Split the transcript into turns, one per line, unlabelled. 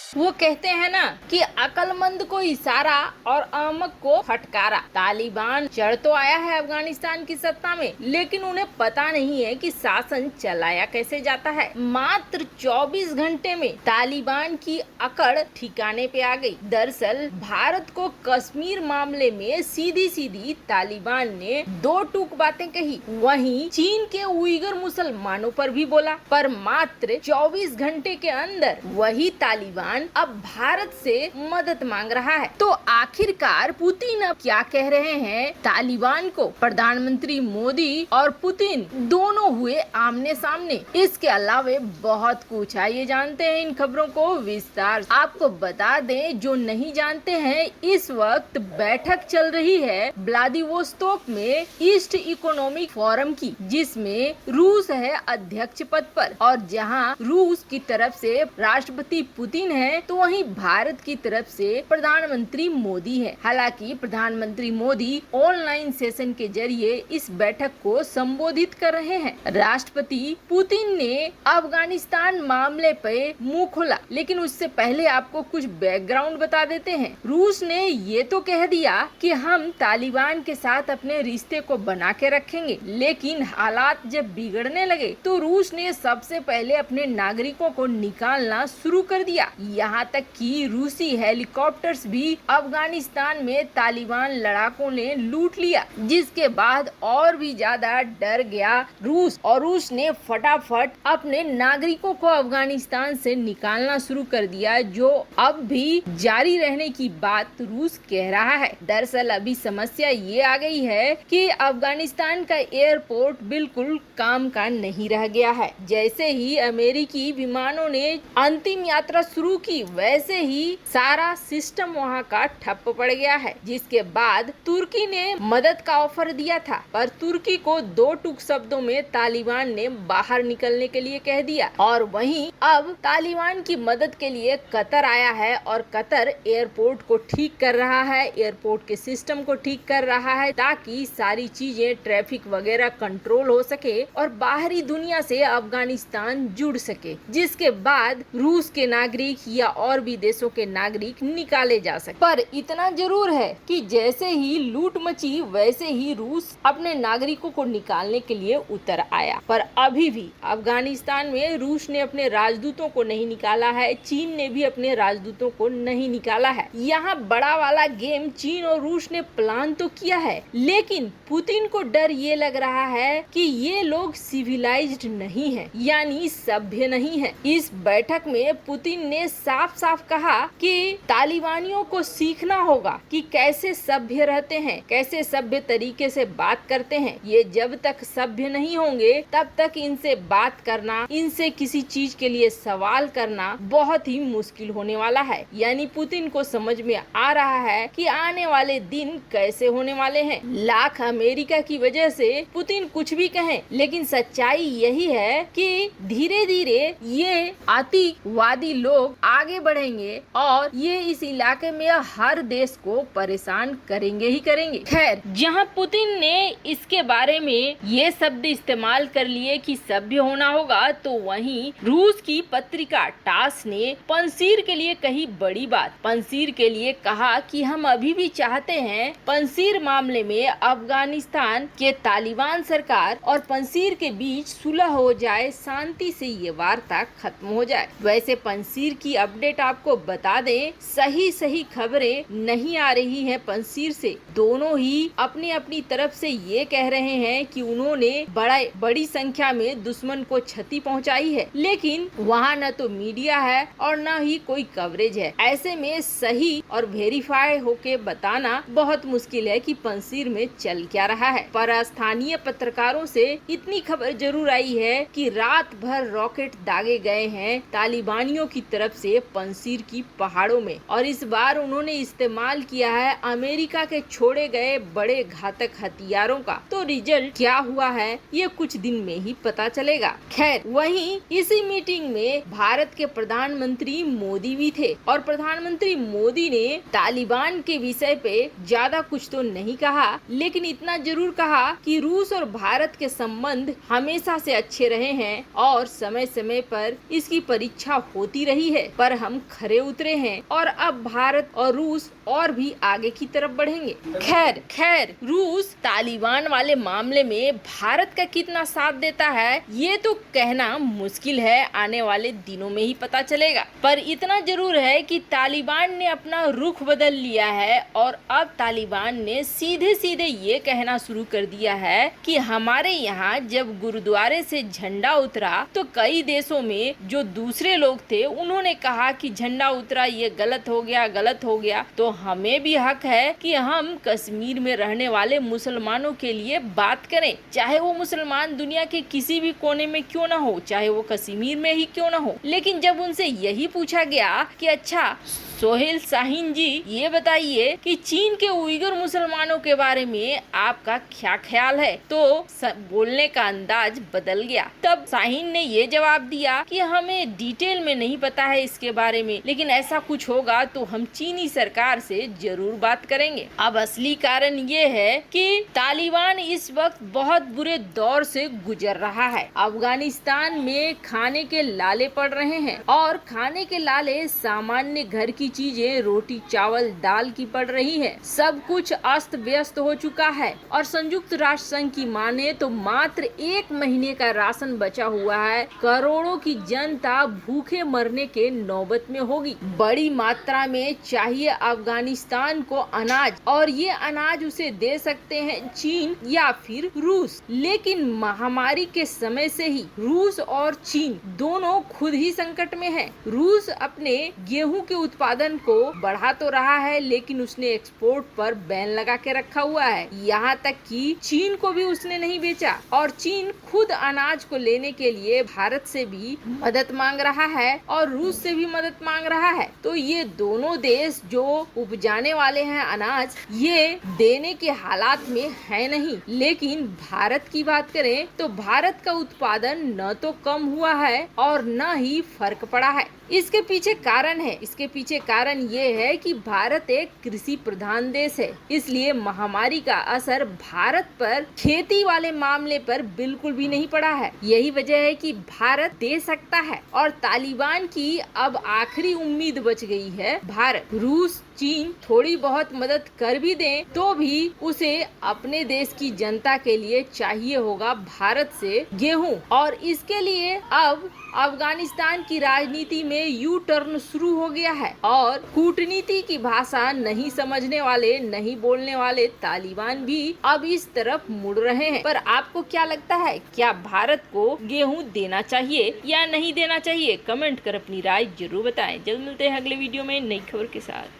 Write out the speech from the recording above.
वो कहते हैं ना कि अक्लमंद को इशारा और अहमक को फटकारा। तालिबान चढ़ तो आया है अफगानिस्तान की सत्ता में, लेकिन उन्हें पता नहीं है कि शासन चलाया कैसे जाता है। मात्र 24 घंटे में तालिबान की अकड़ ठिकाने पे आ गई। दरअसल भारत को कश्मीर मामले में सीधी सीधी तालिबान ने दो टूक बातें कही, वहीं चीन के उइगर मुसलमानों पर भी बोला। पर मात्र 24 घंटे के अंदर वही तालिबान अब भारत से मदद मांग रहा है। तो आखिरकार पुतिन अब क्या कह रहे हैं तालिबान को? प्रधानमंत्री मोदी और पुतिन दोनों हुए आमने सामने। इसके अलावा बहुत कुछ, आइए जानते हैं इन खबरों को विस्तार। आपको बता दें, जो नहीं जानते हैं, इस वक्त बैठक चल रही है व्लादिवोस्तोक में ईस्ट इकोनॉमिक फोरम की, जिसमें रूस है अध्यक्ष पद पर। और जहां रूस की तरफ से राष्ट्रपति पुतिन है, तो वहीं भारत की तरफ से प्रधानमंत्री मोदी है। हालांकि प्रधानमंत्री मोदी ऑनलाइन सेशन के जरिए इस बैठक को संबोधित कर रहे हैं। राष्ट्रपति पुतिन ने अफगानिस्तान मामले पे मुंह खोला, लेकिन उससे पहले आपको कुछ बैकग्राउंड बता देते हैं। रूस ने ये तो कह दिया कि हम तालिबान के साथ अपने रिश्ते को बना के रखेंगे, लेकिन हालात जब बिगड़ने लगे तो रूस ने सबसे पहले अपने नागरिकों को निकालना शुरू कर दिया। यहाँ तक कि रूसी हेलीकॉप्टर्स भी अफगानिस्तान में तालिबान लड़ाकों ने लूट लिया, जिसके बाद और भी ज्यादा डर गया रूस, और रूस ने फटाफट अपने नागरिकों को अफगानिस्तान से निकालना शुरू कर दिया, जो अब भी जारी रहने की बात रूस कह रहा है। दरअसल अभी समस्या ये आ गई है कि अफगानिस्तान का एयरपोर्ट बिल्कुल काम का नहीं रह गया है। जैसे ही अमेरिकी विमानों ने अंतिम यात्रा शुरू की, वैसे ही सारा सिस्टम वहाँ का ठप पड़ गया है। जिसके बाद तुर्की ने मदद का ऑफर दिया था, पर तुर्की को दो टूक शब्दों में तालिबान ने बाहर निकलने के लिए कह दिया। और वहीं अब तालिबान की मदद के लिए कतर आया है, और कतर एयरपोर्ट को ठीक कर रहा है, एयरपोर्ट के सिस्टम को ठीक कर रहा है, ताकि सारी चीजें, ट्रैफिक वगैरह कंट्रोल हो सके और बाहरी दुनिया से अफगानिस्तान जुड़ सके, जिसके बाद रूस के नागरिक या और भी देशों के नागरिक निकाले जा सके। पर इतना जरूर है कि जैसे ही लूट मची, वैसे ही रूस अपने नागरिकों को निकालने के लिए उतर आया। पर अभी भी अफगानिस्तान में रूस ने अपने राजदूतों को नहीं निकाला है, चीन ने भी अपने राजदूतों को नहीं निकाला है। यहाँ बड़ा वाला गेम चीन और रूस ने प्लान तो किया है, लेकिन पुतिन को डर ये लग रहा है कि ये लोग सिविलाइज्ड नहीं है, यानी सभ्य नहीं है। इस बैठक में पुतिन ने साफ साफ कहा कि तालिबानियों को सीखना होगा कि कैसे सभ्य रहते हैं, कैसे सभ्य तरीके से बात करते हैं। ये जब तक सभ्य नहीं होंगे, तब तक इनसे बात करना, इनसे किसी चीज के लिए सवाल करना बहुत ही मुश्किल होने वाला है। यानी पुतिन को समझ में आ रहा है कि आने वाले दिन कैसे होने वाले हैं। लाख अमेरिका की वजह से पुतिन कुछ भी कहें, लेकिन सच्चाई यही है कि धीरे धीरे ये आतंकवादी लोग आगे बढ़ेंगे और ये इस इलाके में हर देश को परेशान करेंगे ही करेंगे। खैर, जहां पुतिन ने इसके बारे में ये शब्द इस्तेमाल कर लिए कि सभ्य होना होगा, तो वहीं रूस की पत्रिका टास ने पंजशीर के लिए कही बड़ी बात। पंजशीर के लिए कहा कि हम अभी भी चाहते हैं पंजशीर मामले में अफगानिस्तान के तालिबान सरकार और पंजशीर के बीच सुलह हो जाए, शांति से ये वार्ता खत्म हो जाए। वैसे पंजशीर की अपडेट आपको बता दें, सही खबरें नहीं आ रही है पंजशीर से। दोनों ही अपनी अपनी तरफ से ये कह रहे हैं कि उन्होंने बड़ी संख्या में दुश्मन को क्षति पहुंचाई है, लेकिन वहाँ न तो मीडिया है और न ही कोई कवरेज है। ऐसे में सही और वेरीफाई होके बताना बहुत मुश्किल है कि पंजशीर में चल क्या रहा है। पर स्थानीय पत्रकारों से इतनी खबर जरूर आई है कि रात भर रॉकेट दागे गए हैं तालिबानियों की तरफ से पंजशीर की पहाड़ों में, और इस बार उन्होंने इस्तेमाल किया है अमेरिका के छोड़े गए बड़े घातक हथियारों का। तो रिजल्ट क्या हुआ है ये कुछ दिन में ही पता चलेगा। खैर, वहीं इसी मीटिंग में भारत के प्रधानमंत्री मोदी भी थे, और प्रधानमंत्री मोदी ने तालिबान के विषय पे ज्यादा कुछ तो नहीं कहा, लेकिन इतना जरूर कहा कि रूस और भारत के संबंध हमेशा से अच्छे रहे हैं और समय समय पर इसकी परीक्षा होती रही है। पर हम खरे उतरे हैं और अब भारत और रूस और भी आगे की तरफ बढ़ेंगे। खैर रूस तालिबान वाले मामले में भारत का कितना साथ देता है ये तो कहना मुश्किल है, आने वाले दिनों में ही पता चलेगा। पर इतना जरूर है कि तालिबान ने अपना रुख बदल लिया है और अब तालिबान ने सीधे सीधे ये कहना शुरू कर दिया है कि हमारे यहाँ जब गुरुद्वारे से झंडा उतरा तो कई देशों में जो दूसरे लोग थे उन्होंने कहा कि झंडा उतरा ये गलत हो गया, तो हमें भी हक है कि हम कश्मीर में रहने वाले मुसलमानों के लिए बात करें, चाहे वो मुसलमान दुनिया के किसी भी कोने में क्यों ना हो, चाहे वो कश्मीर में ही क्यों ना हो। लेकिन जब उनसे यही पूछा गया कि अच्छा सोहेल शाहीन जी ये बताइए कि चीन के उइगर मुसलमानों के बारे में आपका क्या ख्याल है, तो बोलने का अंदाज बदल गया। तब शाहीन ने ये जवाब दिया कि हमें डिटेल में नहीं पता है इसके बारे में, लेकिन ऐसा कुछ होगा तो हम चीनी सरकार से जरूर बात करेंगे। अब असली कारण ये है कि तालिबान इस वक्त बहुत बुरे दौर से गुजर रहा है। अफगानिस्तान में खाने के लाले पड़ रहे हैं और खाने के लाले सामान्य घर की चीजें रोटी चावल दाल की पड़ रही है। सब कुछ अस्त व्यस्त हो चुका है और संयुक्त राष्ट्र संघ की माने तो मात्र 1 महीने का राशन बचा हुआ है। करोड़ों की जनता भूखे मरने के नौबत में होगी। बड़ी मात्रा में चाहिए अफगानिस्तान को अनाज और ये अनाज उसे दे सकते हैं चीन या फिर रूस। लेकिन महामारी के समय से ही रूस और चीन दोनों खुद ही संकट में है। रूस अपने गेहूं के उत्पादन को बढ़ा तो रहा है लेकिन उसने एक्सपोर्ट पर बैन लगा के रखा हुआ है। यहाँ तक कि चीन को भी उसने नहीं बेचा और चीन खुद अनाज को लेने के लिए भारत से भी मदद मांग रहा है और रूस से भी मदद मांग रहा है। तो ये दोनों देश जो उपजाने वाले हैं अनाज, ये देने के हालात में है नहीं। लेकिन भारत की बात करें तो भारत का उत्पादन न तो कम हुआ है और न ही फर्क पड़ा है। इसके पीछे कारण ये है कि भारत एक कृषि प्रधान देश है, इसलिए महामारी का असर भारत पर खेती वाले मामले पर बिल्कुल भी नहीं पड़ा है। यही वजह है कि भारत दे सकता है और तालिबान की अब आखिरी उम्मीद बच गई है भारत। रूस चीन थोड़ी बहुत मदद कर भी दे तो भी उसे अपने देश की जनता के लिए चाहिए होगा भारत से गेहूं, और इसके लिए अब अफगानिस्तान की राजनीति में यू टर्न शुरू हो गया है और कूटनीति की भाषा नहीं समझने वाले, नहीं बोलने वाले तालिबान भी अब इस तरफ मुड़ रहे हैं। पर आपको क्या लगता है, क्या भारत को गेहूं देना चाहिए या नहीं देना चाहिए? कमेंट कर अपनी राय जरूर बताएं। जल्द मिलते हैं अगले वीडियो में नई खबर के साथ।